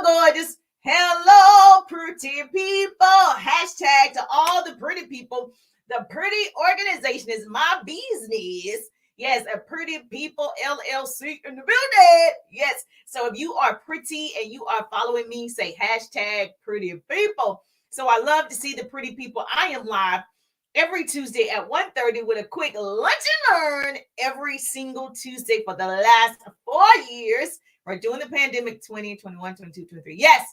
gorgeous. Hello, pretty people. Hashtag to all the pretty people. The pretty organization is my business. Yes, a Pretty People LLC in the building. Yes. So if you are pretty and you are following me, say hashtag pretty people. So I love to see the pretty people. I am live every Tuesday at 1:30 with a quick lunch and learn every single Tuesday for the last 4 years. We're doing the pandemic 20, 21, 22, 23. Yes.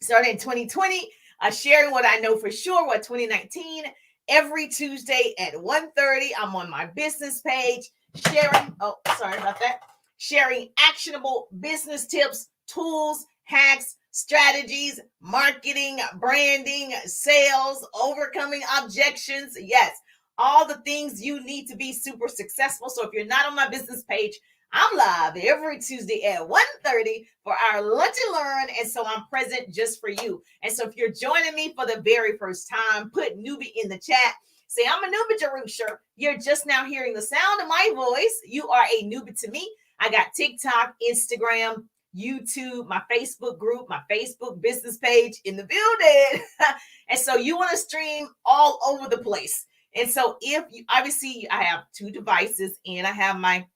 Started in 2020, sharing what I know for sure, what 2019, every Tuesday at 1:30. I'm on my business page sharing, sorry about that, sharing actionable business tips, tools, hacks, strategies, marketing, branding, sales, overcoming objections. Yes, all the things you need to be super successful. So if you're not on my business page, I'm live every Tuesday at 1:30 for our lunch and learn. And so I'm present just for you. And so if you're joining me for the very first time, put newbie in the chat. Say, I'm a newbie, Jerusha. You're just now hearing the sound of my voice. You are a newbie to me. I got TikTok, Instagram, YouTube, my Facebook group, my Facebook business page in the building. And so you want to stream all over the place. And so if you, obviously I have two devices and I have my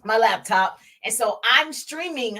laptop. And so I'm streaming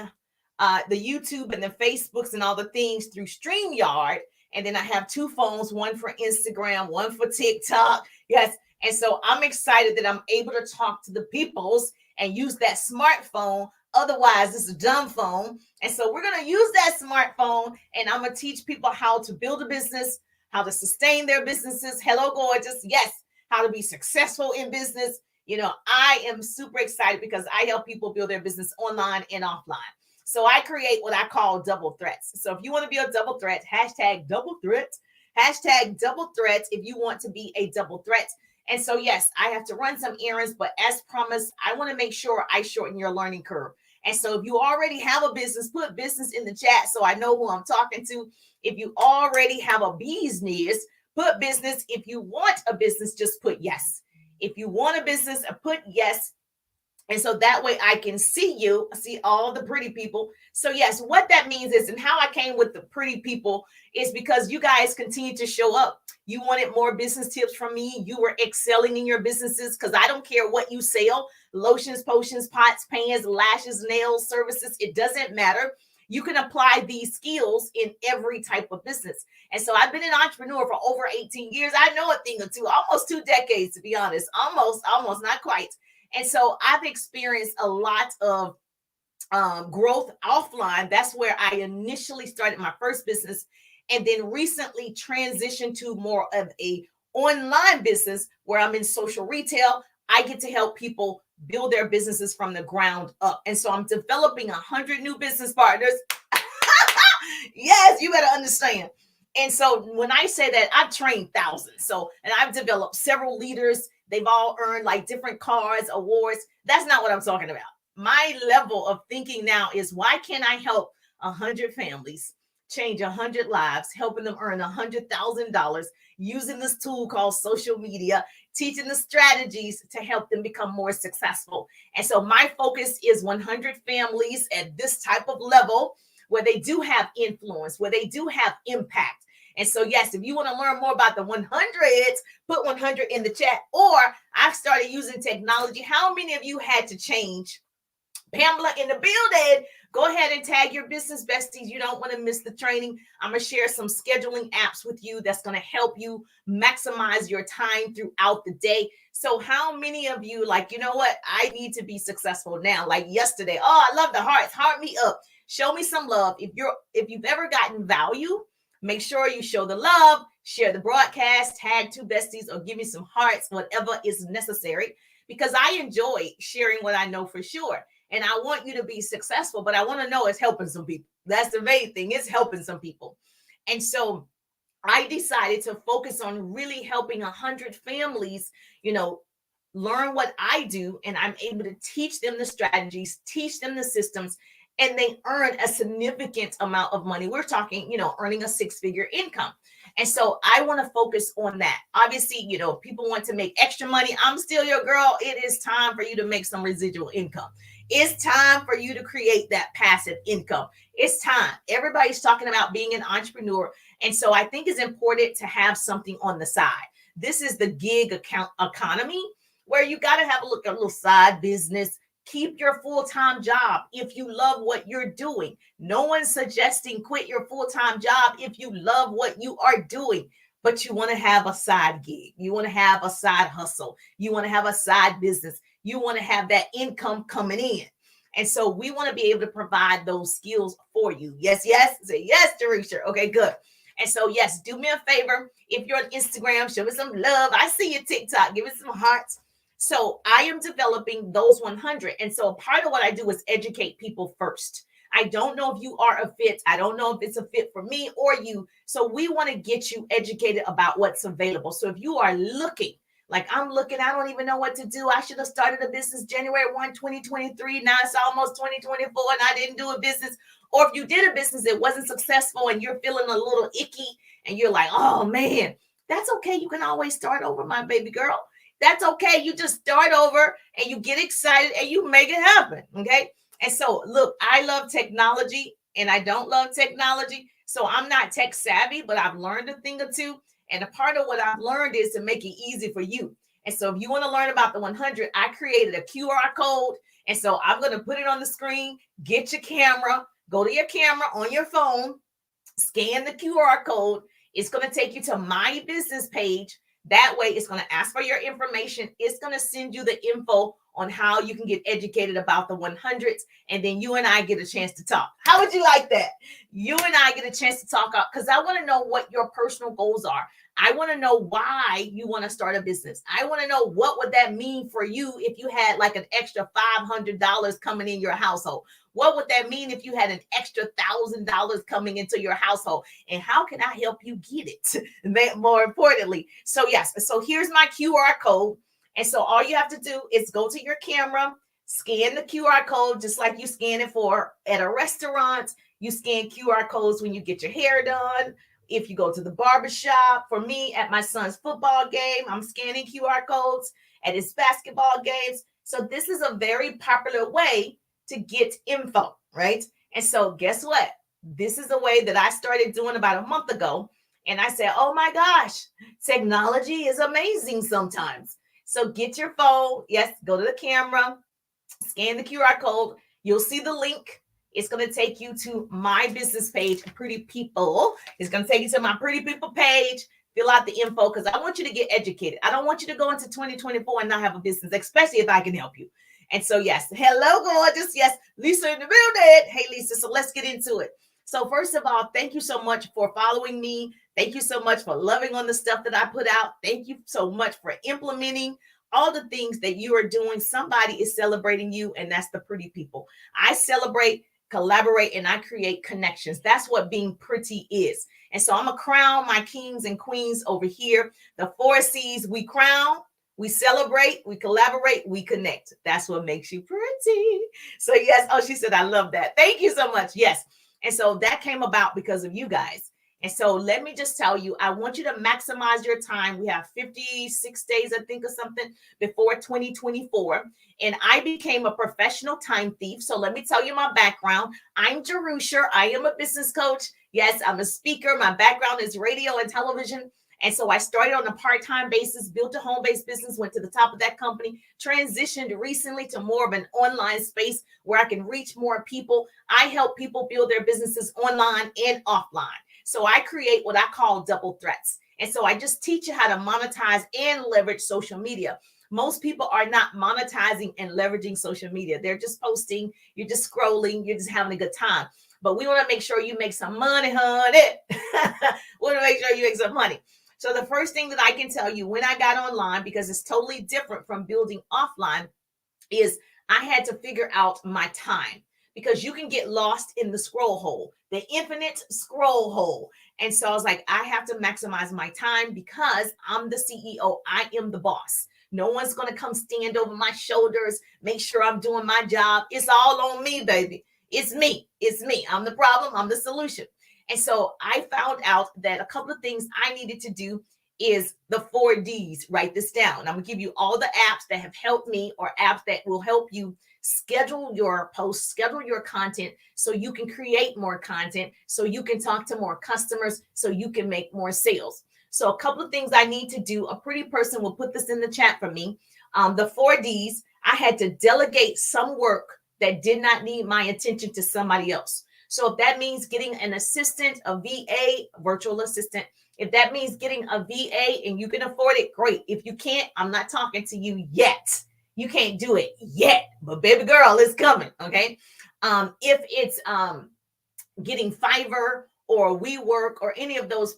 the YouTube and the Facebooks and all the things through StreamYard. And then I have two phones, one for Instagram, one for TikTok. Yes. And so I'm excited that I'm able to talk to the peoples and use that smartphone. Otherwise, it's a dumb phone. And so we're going to use that smartphone and I'm going to teach people how to build a business, how to sustain their businesses. Hello, gorgeous. Yes. How to be successful in business. You know, I am super excited because I help people build their business online and offline. So I create what I call double threats. So if you want to be a double threat, hashtag double threat, hashtag double threat if you want to be a double threat. And so, yes, I have to run some errands, but as promised, I want to make sure I shorten your learning curve. And so if you already have a business, put business in the chat so I know who I'm talking to. If you already have a business, put business. If you want a business, just put yes. If you want a business, put yes. And so that way I can see you, see all the pretty people. So yes, what that means is, and how I came with the pretty people is because you guys continue to show up. You wanted more business tips from me. You were excelling in your businesses because I don't care what you sell, lotions, potions, pots, pans, lashes, nails, services. It doesn't matter. You can apply these skills in every type of business. And so I've been an entrepreneur for over 18 years. I know a thing or two, almost 2 decades, to be honest, almost, not quite. And so I've experienced a lot of growth offline. That's where I initially started my first business and then recently transitioned to more of a online business where I'm in social retail. I get to help people build their businesses from the ground up. And so I'm developing 100 new business partners. Yes, you better understand. And so when I say that, I've trained thousands. So, and I've developed several leaders. They've all earned like different cards, awards. That's not what I'm talking about. My level of thinking now is, why can't I help 100 families change 100 lives, helping them earn $100,000 using this tool called social media, teaching the strategies to help them become more successful. And so my focus is 100 families at this type of level where they do have influence, where they do have impact. And so, yes, if you want to learn more about the 100s, put 100 in the chat. Or I've started using technology. How many of you had to change? Pamela in the building. Go ahead and tag your business besties. You don't want to miss the training. I'm going to share some scheduling apps with you that's going to help you maximize your time throughout the day. So how many of you like, you know what? I need to be successful now. Like yesterday. Oh, I love the hearts. Heart me up. Show me some love. If you've ever gotten value, make sure you show the love, share the broadcast, tag 2 besties, or give me some hearts, whatever is necessary, because I enjoy sharing what I know for sure. And I want you to be successful, but I want to know it's helping some people. That's the main thing. It's helping some people. And so I decided to focus on really helping 100 families, learn what I do. And I'm able to teach them the strategies, teach them the systems, and they earn a significant amount of money. We're talking, earning a 6-figure income. And so I want to focus on that. Obviously, people want to make extra money. I'm still your girl. It is time for you to make some residual income. It's time for you to create that passive income. It's time. Everybody's talking about being an entrepreneur. And so I think it's important to have something on the side. This is the gig account economy where you got to have a little side business. Keep your full-time job if you love what you're doing. No one's suggesting quit your full-time job if you love what you are doing, but you want to have a side gig. You want to have a side hustle. You want to have a side business. You want to have that income coming in. And so we want to be able to provide those skills for you. Yes, yes. Say yes, Teresa. Okay, good. And so, yes, do me a favor. If you're on Instagram, show me some love. I see your TikTok. Give me some hearts. So I am developing those 100. And so part of what I do is educate people first. I don't know if you are a fit. I don't know if it's a fit for me or you. So we want to get you educated about what's available. So if you are looking, like I'm looking, I don't even know what to do. I should have started a business January 1, 2023. Now it's almost 2024 and I didn't do a business. Or if you did a business that wasn't successful and you're feeling a little icky and you're like, oh man, that's okay. You can always start over, my baby girl. That's okay. You just start over and you get excited and you make it happen. Okay. And so, look, I love technology and I don't love technology. So I'm not tech savvy, but I've learned a thing or two. And a part of what I've learned is to make it easy for you. And so if you want to learn about the 100, I created a QR code. And so I'm going to put it on the screen. Get your camera, go to your camera on your phone, scan the QR code. It's going to take you to my business page. That way, it's going to ask for your information. It's going to send you the info on how you can get educated about the 100s. And then you and I get a chance to talk. How would you like that? You and I get a chance to talk out because I want to know what your personal goals are. I want to know why you want to start a business. I want to know what would that mean for you if you had like an extra $500 coming in your household. What would that mean if you had an extra $1,000 coming into your household? And how can I help you get it? More importantly. So yes, so here's my QR code. And so all you have to do is go to your camera, scan the QR code, just like you scan it for at a restaurant. You scan QR codes when you get your hair done. If you go to the barbershop, for me at my son's football game, I'm scanning QR codes at his basketball games. So this is a very popular way to get info, right? And so guess what? This is the way that I started doing about a month ago. And I said, oh my gosh, technology is amazing sometimes. So get your phone. Yes, go to the camera, scan the QR code. You'll see the link. It's going to take you to my business page, Pretty People. It's going to take you to my Pretty People page. Fill out the info because I want you to get educated. I don't want you to go into 2024 and not have a business, especially if I can help you. And so, yes, hello, gorgeous. Yes, Lisa in the building. Hey, Lisa. So let's get into it. So first of all, thank you so much for following me. Thank you so much for loving on the stuff that I put out. Thank you so much for implementing all the things that you are doing. Somebody is celebrating you, and that's the Pretty People. I celebrate, collaborate, and I create connections. That's what being pretty is. And so I'm going to crown my kings and queens over here. The 4 C's: we crown, we celebrate, we collaborate, we connect. That's what makes you pretty. So yes. Oh, she said, I love that. Thank you so much. Yes. And so that came about because of you guys. And so let me just tell you, I want you to maximize your time. We have 56 days, I think, or something before 2024. And I became a professional time thief. So let me tell you my background. I'm Jerusha. I am a business coach. Yes, I'm a speaker. My background is radio and television. And so I started on a part-time basis, built a home-based business, went to the top of that company, transitioned recently to more of an online space where I can reach more people. I help people build their businesses online and offline. So I create what I call double threats. And so I just teach you how to monetize and leverage social media. Most people are not monetizing and leveraging social media. They're just posting, you're just scrolling, you're just having a good time. But we want to make sure you make some money, honey. We want to make sure you make some money. So the first thing that I can tell you when I got online, because it's totally different from building offline, is I had to figure out my time, because you can get lost in the scroll hole, the infinite scroll hole. And so I was like, I have to maximize my time because I'm the CEO. I am the boss. No one's going to come stand over my shoulders, make sure I'm doing my job. It's all on me, baby. It's me. It's me. I'm the problem. I'm the solution. And so I found out that a couple of things I needed to do is the 4 Ds. Write this down. I'm going to give you all the apps that have helped me or apps that will help you schedule your posts, schedule your content so you can create more content, so you can talk to more customers, so you can make more sales. So a couple of things I need to do. A pretty person will put this in the chat for me. The 4Ds, I had to delegate some work that did not need my attention to somebody else. So if that means getting an assistant, a VA, virtual assistant, if that means getting a VA and you can afford it, great. If you can't, I'm not talking to you yet. You can't do it yet, but baby girl, it's coming. Okay. If it's getting Fiverr or WeWork or any of those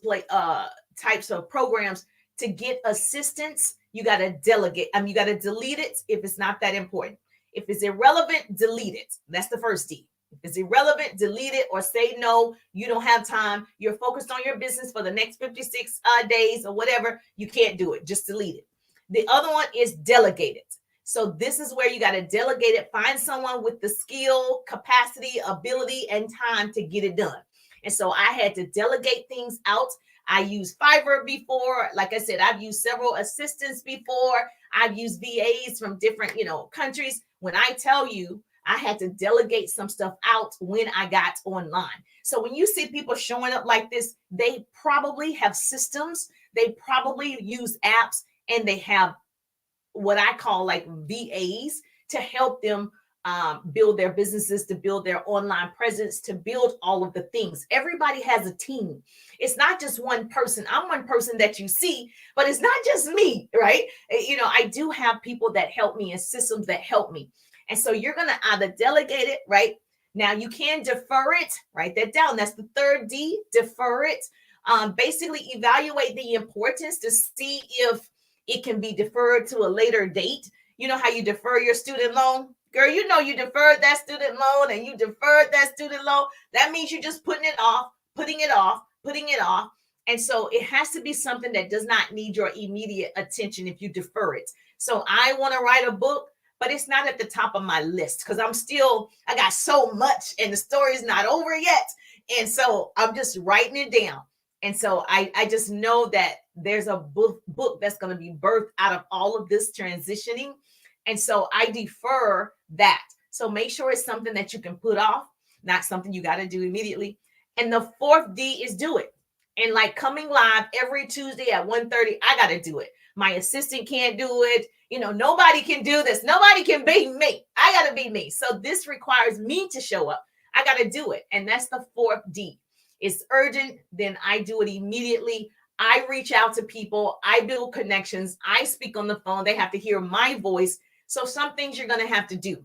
types of programs to get assistance, you got to delegate. You got to delete it if it's not that important. If it's irrelevant, delete it. That's the first D. If it's irrelevant, delete it or say no, you don't have time. You're focused on your business for the next 56 days or whatever. You can't do it. Just delete it. The other one is delegate it. So this is where you got to delegate it. Find someone with the skill, capacity, ability, and time to get it done. And so I had to delegate things out. I used Fiverr before. Like I said, I've used several assistants before. I've used VAs from different, countries. When I tell you, I had to delegate some stuff out when I got online. So when you see people showing up like this, they probably have systems. They probably use apps, and they have what I call like VAs to help them build their businesses, to build their online presence, to build all of the things. Everybody has a team. It's not just one person. I'm one person that you see, but it's not just me, right? I do have people that help me and systems that help me. And so you're going to either delegate it, right? Now you can defer it. Write that down. That's the third D, defer it. Basically evaluate the importance to see if it can be deferred to a later date. You know how you defer your student loan? Girl, you deferred that student loan and you deferred that student loan. That means you're just putting it off. And so it has to be something that does not need your immediate attention if you defer it. So I want to write a book, but it's not at the top of my list because I got so much and the story's not over yet. And so I'm just writing it down. And so I just know that there's a book that's going to be birthed out of all of this transitioning. And so I defer that. So make sure it's something that you can put off, not something you got to do immediately. And the fourth D is do it. And like coming live every Tuesday at 1:30, I got to do it. My assistant can't do it. Nobody can do this. Nobody can beat me. I got to be me. So this requires me to show up. I got to do it. And that's the fourth D. It's urgent. Then I do it immediately. I reach out to people. I build connections. I speak on the phone. They have to hear my voice. So some things you're going to have to do,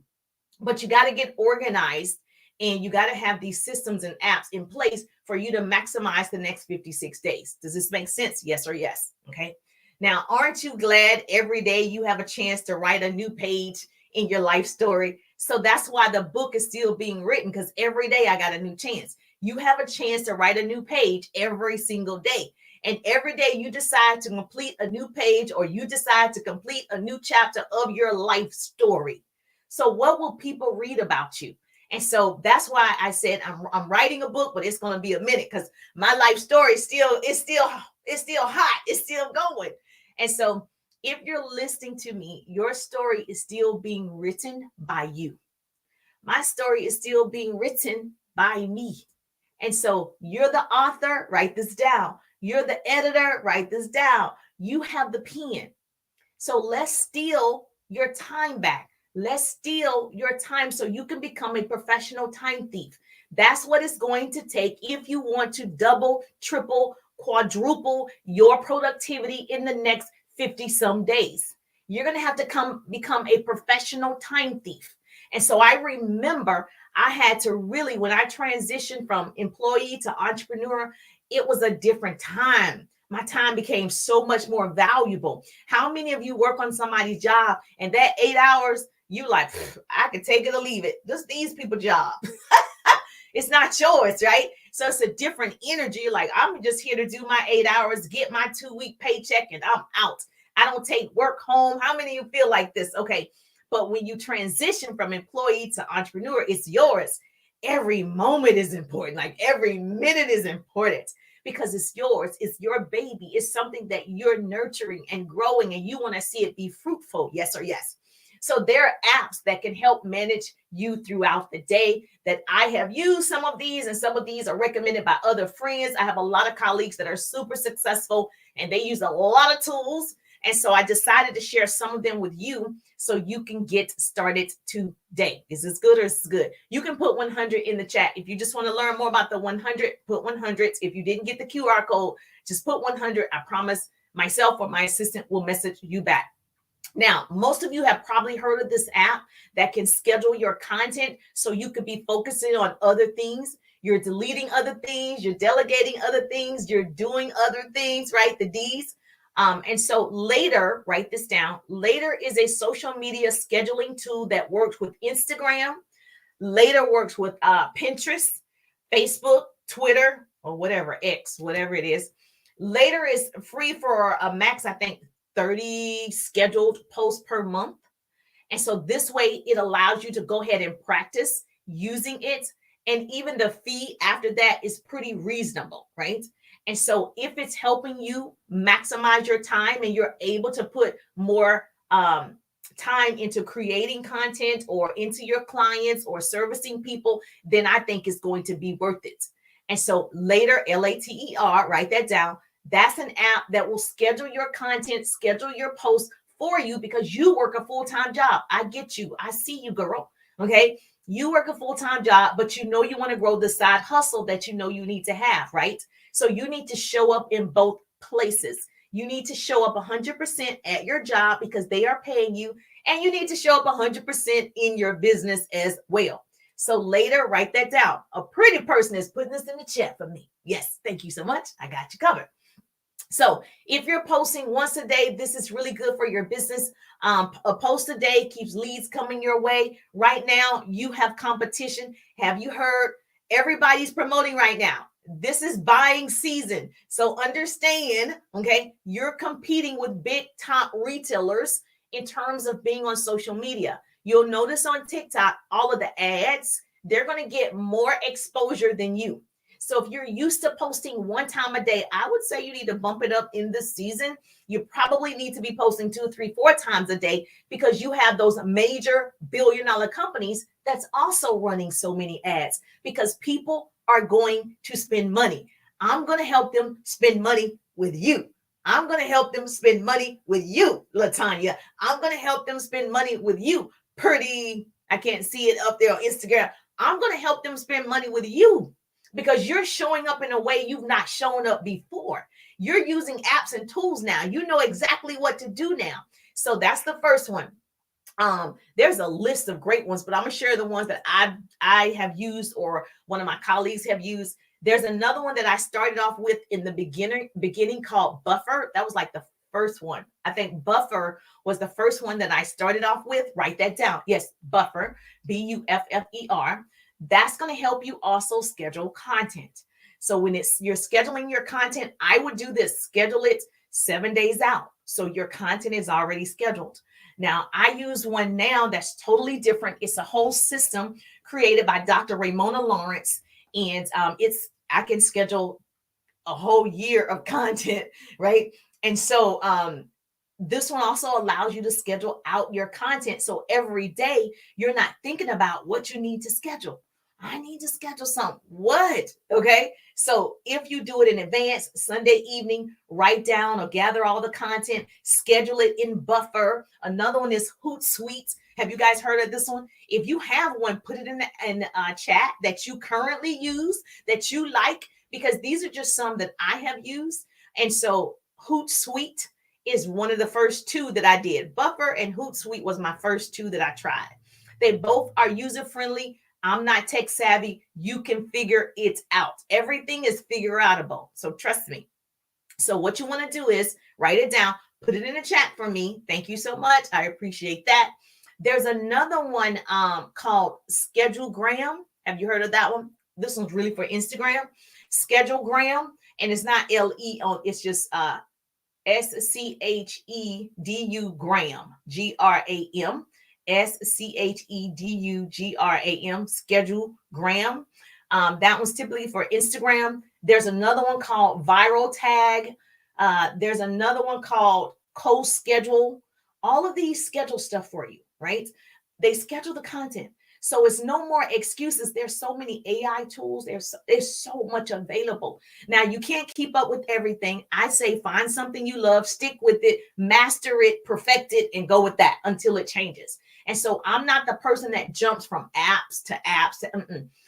but you got to get organized and you got to have these systems and apps in place for you to maximize the next 56 days. Does this make sense? Yes or yes? Okay. Now, aren't you glad every day you have a chance to write a new page in your life story? So that's why the book is still being written, because every day I got a new chance. You have a chance to write a new page every single day. And every day you decide to complete a new page or you decide to complete a new chapter of your life story. So what will people read about you? And so that's why I said I'm writing a book, but it's going to be a minute because my life story is still hot. It's still going. And so if you're listening to me, your story is still being written by you. My story is still being written by me. And so you're the author, write this down. You're the editor, write this down. You have the pen. So let's steal your time back. Let's steal your time so you can become a professional time thief. That's what it's going to take if you want to double, triple, quadruple your productivity in the next 50 some days. You're going to have to become a professional time thief. And so I remember I had to really, when I transitioned from employee to entrepreneur, it was a different time. My time became so much more valuable. How many of you work on somebody's job and that 8 hours, you like, I can take it or leave it. This these people's job. It's not yours, right? So it's a different energy. Like, I'm just here to do my 8 hours, get my 2-week paycheck, and I'm out. I don't take work home. How many of you feel like this? Okay. But when you transition from employee to entrepreneur, it's yours. Every moment is important. Like every minute is important because it's yours. It's your baby. It's something that you're nurturing and growing and you want to see it be fruitful. Yes or yes. So there are apps that can help manage you throughout the day that I have used some of these, and some of these are recommended by other friends. I have a lot of colleagues that are super successful and they use a lot of tools. And so I decided to share some of them with you so you can get started today. Is this good or is this good? You can put 100 in the chat. If you just want to learn more about the 100, put 100. If you didn't get the QR code, just put 100. I promise myself or my assistant will message you back. Now, most of you have probably heard of this app that can schedule your content so you could be focusing on other things. You're deleting other things, you're delegating other things, you're doing other things, right? The D's. And so Later, write this down. Later is a social media scheduling tool that works with Instagram. Later works with Pinterest, Facebook, Twitter, or whatever, X, whatever it is. Later is free for a max, I think, 30 scheduled posts per month. And so this way it allows you to go ahead and practice using it. And even the fee after that is pretty reasonable, right? And so if it's helping you maximize your time and you're able to put more time into creating content or into your clients or servicing people, then I think it's going to be worth it. And so Later, Later, write that down. That's an app that will schedule your content, schedule your posts for you because you work a full-time job. I get you. I see you, girl. Okay. You work a full-time job, but you know you want to grow the side hustle that you know you need to have, right? So you need to show up in both places. You need to show up 100% at your job because they are paying you, and you need to show up 100% in your business as well. So Later, write that down. A pretty person is putting this in the chat for me. Yes, thank you so much. I got you covered. So if you're posting once a day, this is really good for your business. A post a day keeps leads coming your way. Right now, you have competition. Have you heard? Everybody's promoting right now. This is buying season. So understand, okay, you're competing with big top retailers in terms of being on social media. You'll notice on TikTok, all of the ads, they're going to get more exposure than you. So if you're used to posting one time a day, I would say you need to bump it up in this season. You probably need to be posting 2, 3, 4 times a day because you have those major billion-dollar companies that's also running so many ads because people are going to spend money. I'm going to help them spend money with you. I'm going to help them spend money with you, Latanya. I'm going to help them spend money with you, Pretty. I can't see it up there on Instagram. I'm going to help them spend money with you, because you're showing up in a way you've not shown up before. You're using apps and tools now. You know exactly what to do now. So that's the first one. There's a list of great ones, but I'm gonna share the ones that I have used or one of my colleagues have used. There's another one that I started off with in the beginning called Buffer. That was like the first one. I think Buffer was the first one that I started off with. Write that down. Yes, Buffer, Buffer. That's going to help you also schedule content. So when you're scheduling your content, I would do this, schedule it 7 days out. So your content is already scheduled. Now, I use one now that's totally different. It's a whole system created by Dr. Ramona Lawrence. And I can schedule a whole year of content, right? And so this one also allows you to schedule out your content. So every day you're not thinking about what you need to schedule. I need to schedule something. What? Okay. So if you do it in advance, Sunday evening, write down or gather all the content, schedule it in Buffer. Another one is Hootsuite. Have you guys heard of this one? If you have one, put it in the chat that you currently use, that you like, because these are just some that I have used. And so Hootsuite is one of the first two that I did. Buffer and Hootsuite was my first two that I tried. They both are user-friendly. I'm not tech savvy. You can figure it out. Everything is figure outable. So trust me. So what you want to do is write it down, put it in the chat for me. Thank you so much. I appreciate that. There's another one called Schedulegram. Have you heard of that one? This one's really for Instagram. Schedulegram. And it's not L-E on, it's just SCHEDU Gram, Gram. SCHEDUGRAM, Schedulegram. That one's typically for Instagram. There's another one called Viral Tag. There's another one called CoSchedule. All of these schedule stuff for you. right? They schedule the content. So it's no more excuses. There's so many AI tools. There's so much available. Now you can't keep up with everything. I say find something you love, stick with it, master it, perfect it, and go with that until it changes. And so I'm not the person that jumps from apps to apps.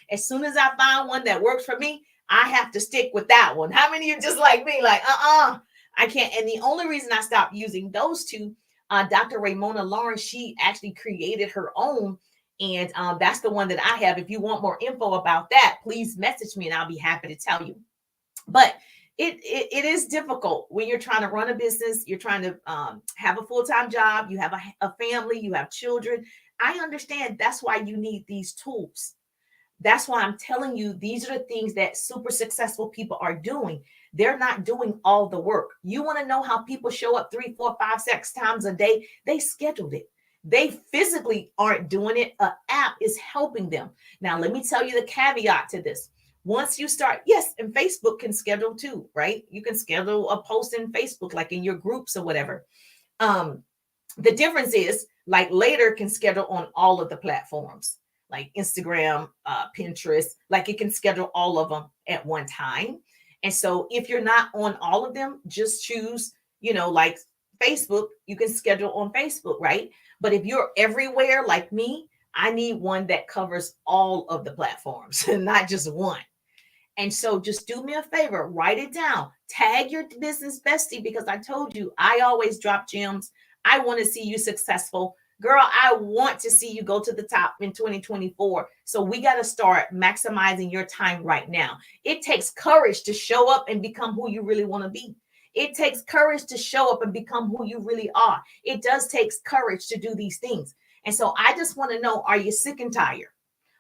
As soon as I find one that works for me, I have to stick with that one. How many of you just like me? Like, I can't. And the only reason I stopped using those two, Dr. Ramona Lawrence, she actually created her own. And that's the one that I have. If you want more info about that, please message me and I'll be happy to tell you. But it is difficult when you're trying to run a business, you're trying to have a full-time job, you have a family, you have children. I understand that's why you need these tools. That's why I'm telling you, these are the things that super successful people are doing. They're not doing all the work. You want to know how people show up 3, 4, 5, 6 times a day? They scheduled it. They physically aren't doing it. An app is helping them. Now, let me tell you the caveat to this. Once you start, yes, and Facebook can schedule too, right? You can schedule a post in Facebook, like in your groups or whatever. The difference is, like, Later can schedule on all of the platforms, like Instagram, Pinterest, like it can schedule all of them at one time. And so if you're not on all of them, just choose, like Facebook, you can schedule on Facebook, right? But if you're everywhere like me, I need one that covers all of the platforms, not just one. And so just do me a favor, write it down, tag your business bestie, because I told you, I always drop gems. I want to see you successful. Girl, I want to see you go to the top in 2024. So we got to start maximizing your time right now. It takes courage to show up and become who you really want to be. It takes courage to show up and become who you really are. It does take courage to do these things. And so I just want to know, are you sick and tired?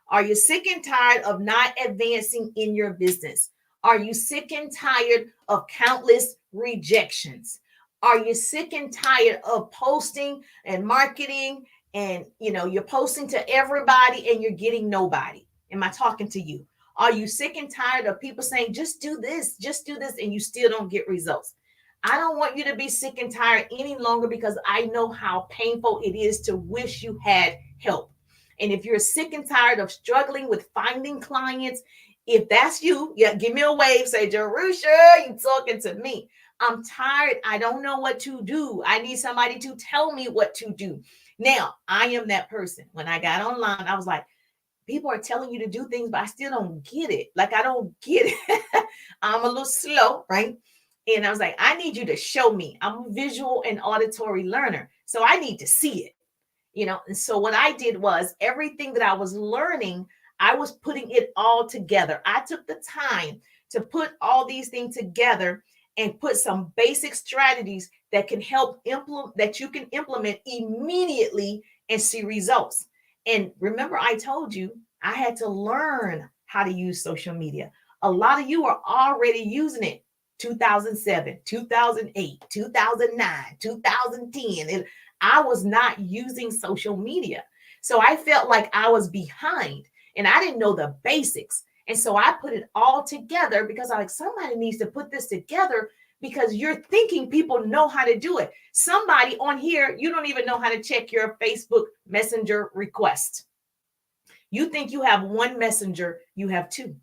Are you sick and tired of not advancing in your business? Are you sick and tired of countless rejections? Are you sick and tired of posting and marketing and you're posting to everybody and you're getting nobody? Am I talking to you? Are you sick and tired of people saying, just do this, and you still don't get results? I don't want you to be sick and tired any longer, because I know how painful it is to wish you had help. And if you're sick and tired of struggling with finding clients, if that's you, yeah, give me a wave. Say, Jerusha, you talking to me. I'm tired. I don't know what to do. I need somebody to tell me what to do. Now, I am that person. When I got online, I was like, people are telling you to do things, but I still don't get it. Like, I don't get it. I'm a little slow, right? And I was like, I need you to show me. I'm a visual and auditory learner, so I need to see it. And so what I did was, everything that I was learning, I was putting it all together. I took the time to put all these things together and put some basic strategies that can help implement, that you can implement immediately and see results. And remember, I told you I had to learn how to use social media. A lot of you are already using it. 2007, 2008, 2009, 2010. And I was not using social media. So I felt like I was behind and I didn't know the basics. And so I put it all together, because I'm like, somebody needs to put this together, because you're thinking people know how to do it. Somebody on here, you don't even know how to check your Facebook Messenger request. You think you have one messenger, you have two.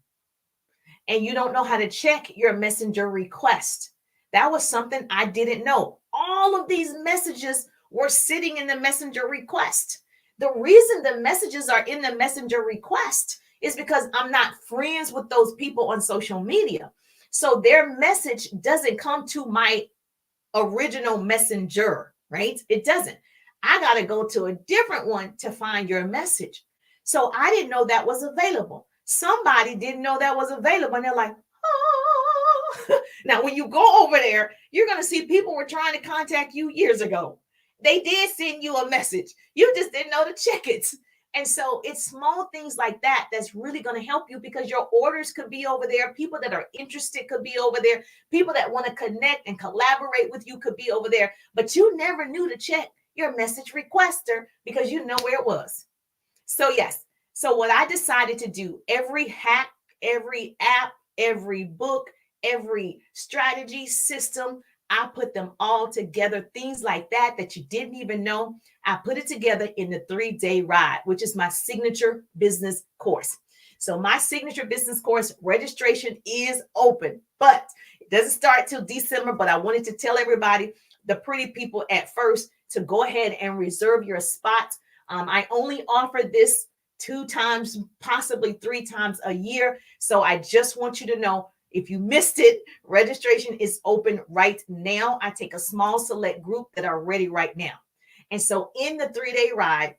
And you don't know how to check your messenger request. That was something I didn't know. All of these messages were sitting in the messenger request. The reason the messages are in the messenger request is because I'm not friends with those people on social media. So their message doesn't come to my original messenger, right? It doesn't. I got to go to a different one to find your message. So I didn't know that was available. Somebody didn't know that was available, and they're like, oh. Now, when you go over there, you're going to see people were trying to contact you years ago. They did send you a message. You just didn't know to check it. And so it's small things like that that's really going to help you, because your orders could be over there. People that are interested could be over there. People that want to connect and collaborate with you could be over there. But you never knew to check your message requester because you know where it was. So yes. So what I decided to do, every hack, every app, every book, every strategy system, I put them all together, things like that that you didn't even know. I put it together in the 3-day ride, which is my signature business course. So my signature business course registration is open, but it doesn't start till December. But I wanted to tell everybody, the pretty people at first, to go ahead and reserve your spot. I only offer this 2 times, possibly 3 times a year. So I just want you to know, if you missed it, registration is open right now. I take a small select group that are ready right now. And so in the 3-day ride,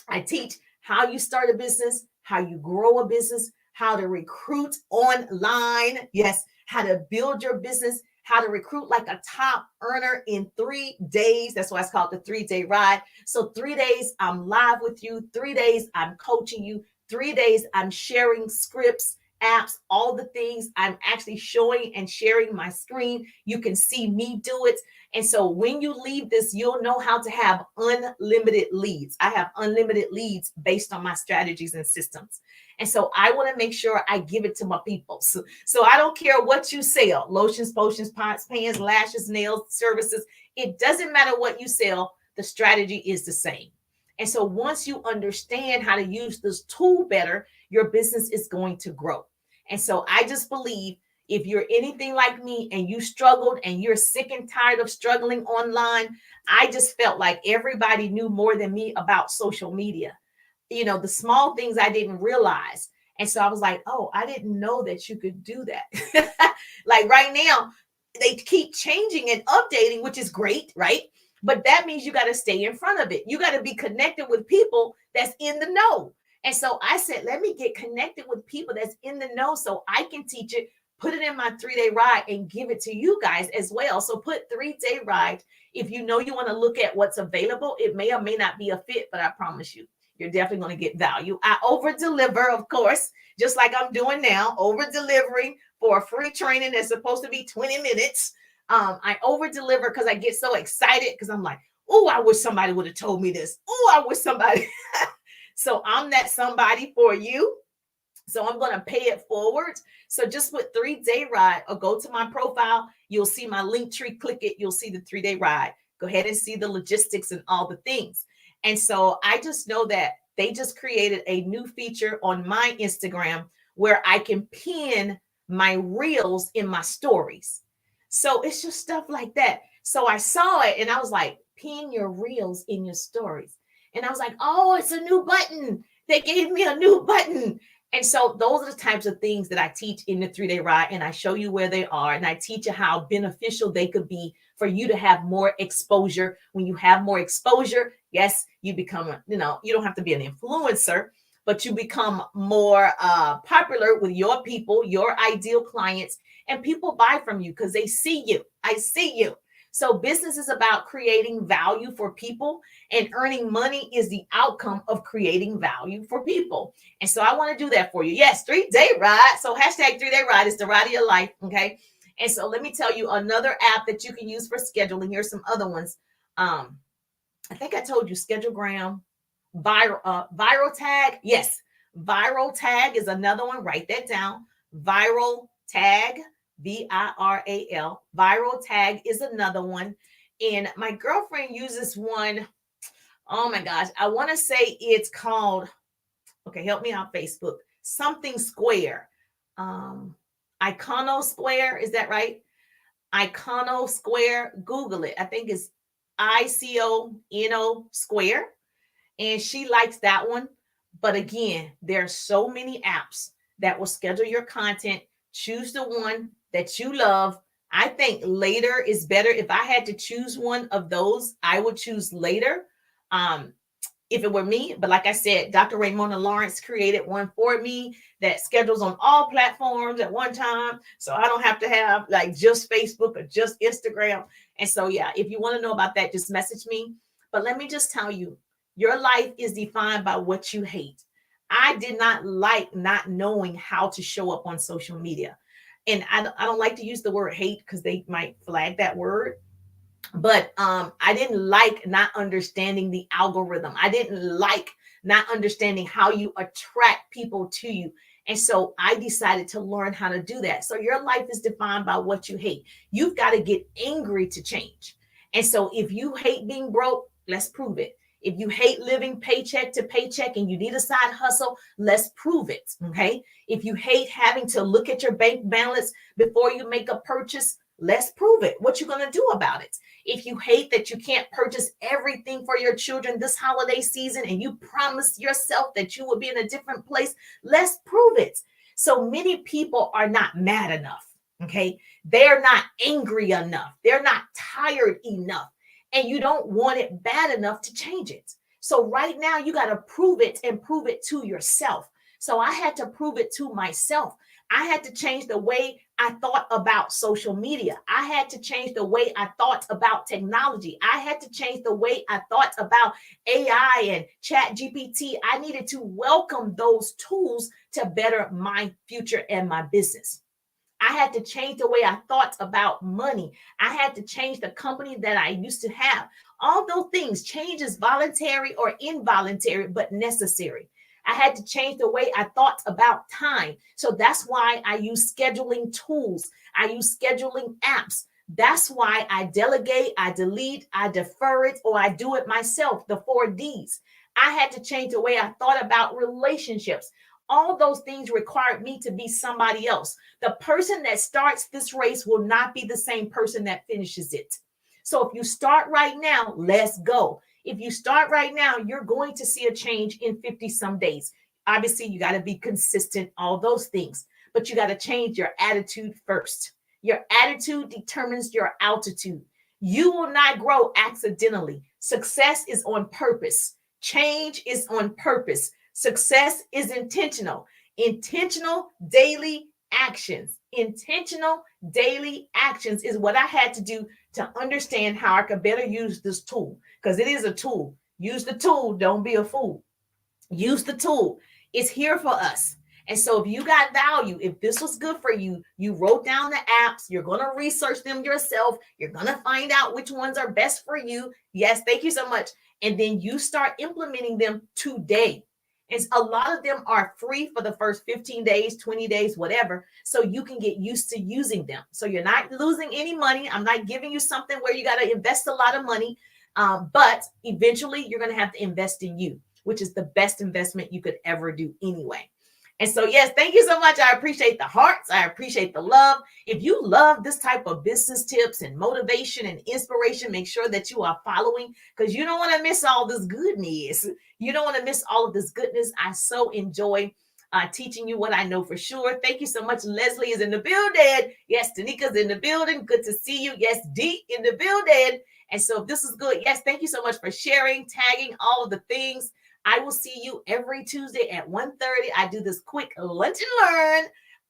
I teach how you start a business, how you grow a business, how to recruit online. Yes, how to build your business, how to recruit like a top earner in 3 days. That's why it's called the 3-day ride. So 3 days, I'm live with you. 3 days, I'm coaching you. 3 days, I'm sharing scripts, apps, all the things. I'm actually showing and sharing my screen. You can see me do it. And so when you leave this, you'll know how to have unlimited leads. I have unlimited leads based on my strategies and systems. And so I want to make sure I give it to my people. So I don't care what you sell: lotions, potions, pots, pans, lashes, nails, services. It doesn't matter what you sell. The strategy is the same. And so once you understand how to use this tool better, your business is going to grow. And so I just believe, if you're anything like me and you struggled and you're sick and tired of struggling online, I just felt like everybody knew more than me about social media. The small things I didn't realize. And so I was like, oh, I didn't know that you could do that. Like right now, they keep changing and updating, which is great, right? But that means you got to stay in front of it. You got to be connected with people that's in the know. And so I said, let me get connected with people that's in the know so I can teach it, put it in my 3-day ride, and give it to you guys as well. So put 3-day ride. If you know you want to look at what's available, it may or may not be a fit, but I promise you, you're definitely going to get value. I over deliver, of course, just like I'm doing now, over delivering for a free training that's supposed to be 20 minutes. I over deliver because I get so excited, because I'm like, oh, I wish somebody would have told me this. Oh, I wish somebody. So I'm that somebody for you. So I'm going to pay it forward. So just put 3-day ride, or go to my profile. You'll see my link tree. Click it. You'll see the 3-day ride. Go ahead and see the logistics and all the things. And so I just know that they just created a new feature on my Instagram where I can pin my reels in my stories. So it's just stuff like that. So I saw it and I was like, pin your reels in your stories. And I was like, oh, it's a new button. They gave me a new button. And so those are the types of things that I teach in the 3-day ride, and I show you where they are, and I teach you how beneficial they could be for you to have more exposure. When you have more exposure, yes, you become, you don't have to be an influencer, but you become more popular with your people, your ideal clients, and people buy from you because they see you. I see you. So business is about creating value for people, and earning money is the outcome of creating value for people. And so I want to do that for you. Yes, 3-day ride. So hashtag 3-day ride is the ride of your life. Okay. And so let me tell you another app that you can use for scheduling. Here's some other ones. I think I told you Schedulegram, Viral Tag. Yes, Viral Tag is another one. Write that down. Viral Tag. VIRAL. Viral Tag is another one. And my girlfriend uses one. Oh my gosh. I want to say it's called, okay, help me out, Facebook. Something Square. Icono Square. Is that right? Icono Square. Google it. I think it's ICONO Square. And she likes that one. But again, there are so many apps that will schedule your content. Choose the one that you love. I think Later is better. If I had to choose one of those, I would choose Later. If it were me, but like I said, Dr. Raymona Lawrence created one for me that schedules on all platforms at one time. So I don't have to have like just Facebook or just Instagram. And so, yeah, if you want to know about that, just message me. But let me just tell you, your life is defined by what you hate. I did not like not knowing how to show up on social media. And I don't like to use the word hate because they might flag that word. But I didn't like not understanding the algorithm. I didn't like not understanding how you attract people to you. And so I decided to learn how to do that. So your life is defined by what you hate. You've got to get angry to change. And so if you hate being broke, let's prove it. If you hate living paycheck to paycheck and you need a side hustle, let's prove it. Okay. If you hate having to look at your bank balance before you make a purchase, let's prove it. What you going to do about it? If you hate that you can't purchase everything for your children this holiday season and you promised yourself that you would be in a different place, let's prove it. So many people are not mad enough. Okay. They're not angry enough. They're not tired enough. And you don't want it bad enough to change it. So right now you got to prove it and prove it to yourself. So I had to prove it to myself. I had to change the way I thought about social media. I had to change the way I thought about technology. I had to change the way I thought about AI and Chat GPT. I needed to welcome those tools to better my future and my business. I had to change the way I thought about money. I had to change the company that I used to have. All those things, change is voluntary or involuntary, but necessary. I had to change the way I thought about time. So that's why I use scheduling tools. I use scheduling apps. That's why I delegate, I delete, I defer it, or I do it myself, the 4Ds. I had to change the way I thought about relationships. All those things required me to be somebody else. The person that starts this race will not be the same person that finishes it. So if you start right now, let's go. If you start right now, you're going to see a change in 50 some days. Obviously, you got to be consistent, all those things, but you got to change your attitude first. Your attitude determines your altitude. You will not grow accidentally. Success is on purpose. Change is on purpose. Success is intentional. Intentional daily actions. Intentional daily actions is what I had to do to understand how I could better use this tool, because it is a tool. Use the tool. Don't be a fool. Use the tool. It's here for us. And so if you got value, if this was good for you, you wrote down the apps, you're going to research them yourself. You're going to find out which ones are best for you. Yes, thank you so much. And then you start implementing them today. And a lot of them are free for the first 15 days, 20 days, whatever. So you can get used to using them. So you're not losing any money. I'm not giving you something where you got to invest a lot of money. But eventually you're going to have to invest in you, which is the best investment you could ever do anyway. And so, yes, thank you so much. I appreciate the hearts. I appreciate the love. If you love this type of business tips and motivation and inspiration, make sure that you are following, because you don't want to miss all this goodness. You don't want to miss all of this goodness. I so enjoy teaching you what I know for sure. Thank you so much. Leslie is in the building. Yes, Tanika's in the building. Good to see you. Yes, Dee in the building. And so if this is good, yes, thank you so much for sharing, tagging, all of the things. I will see you every Tuesday at 1:30. I do this quick lunch and learn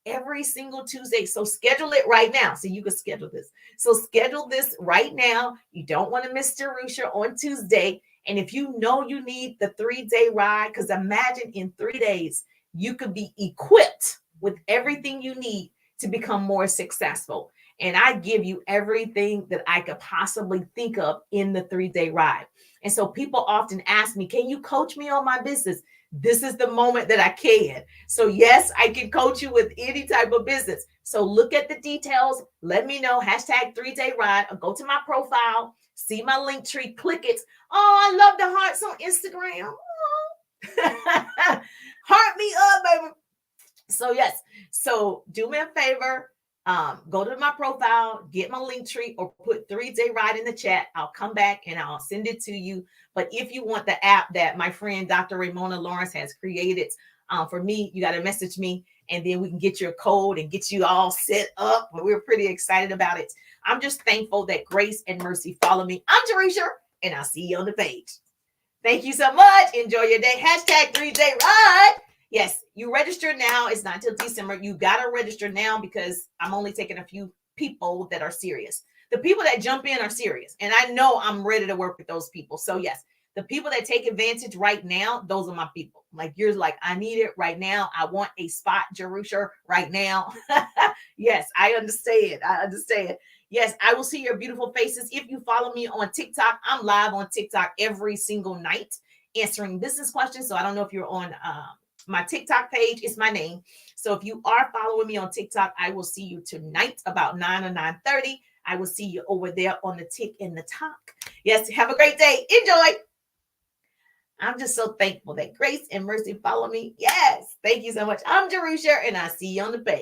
every single Tuesday. So schedule it right now. So you can schedule this. So schedule this right now. You don't want to miss Jerusha on Tuesday. And if you know you need the 3-day ride, because imagine in 3 days, you could be equipped with everything you need to become more successful. And I give you everything that I could possibly think of in the 3-day ride. And so people often ask me, can you coach me on my business? This is the moment that I can. So yes, I can coach you with any type of business. So look at the details. Let me know. Hashtag 3-day ride, or go to my profile, see my link tree, click it. Oh, I love the hearts on Instagram. Oh. Heart me up, baby. So yes, so do me a favor. Go to my profile, get my link tree, or put 3-day ride in the chat. I'll come back and I'll send it to you. But if you want the app that my friend Dr. Ramona Lawrence has created for me, you got to message me, and then we can get your code and get you all set up. But we're pretty excited about it. I'm just thankful that grace and mercy follow me. I'm Jerusha, and I'll see you on the page. Thank you so much. Enjoy your day. Hashtag 3-day ride. Yes, you register now. It's not until December. You got to register now, because I'm only taking a few people that are serious. The people that jump in are serious. And I know I'm ready to work with those people. So yes, the people that take advantage right now, those are my people. Like you're like, I need it right now. I want a spot, Jerusha, right now. Yes, I understand. I understand. Yes, I will see your beautiful faces. If you follow me on TikTok, I'm live on TikTok every single night answering business questions. So I don't know if you're on My TikTok page is my name. So if you are following me on TikTok, I will see you tonight about 9 or 9:30. I will see you over there on the Tick and the Talk. Yes, have a great day. Enjoy. I'm just so thankful that grace and mercy follow me. Yes, thank you so much. I'm Jerusha, and I see you on the page.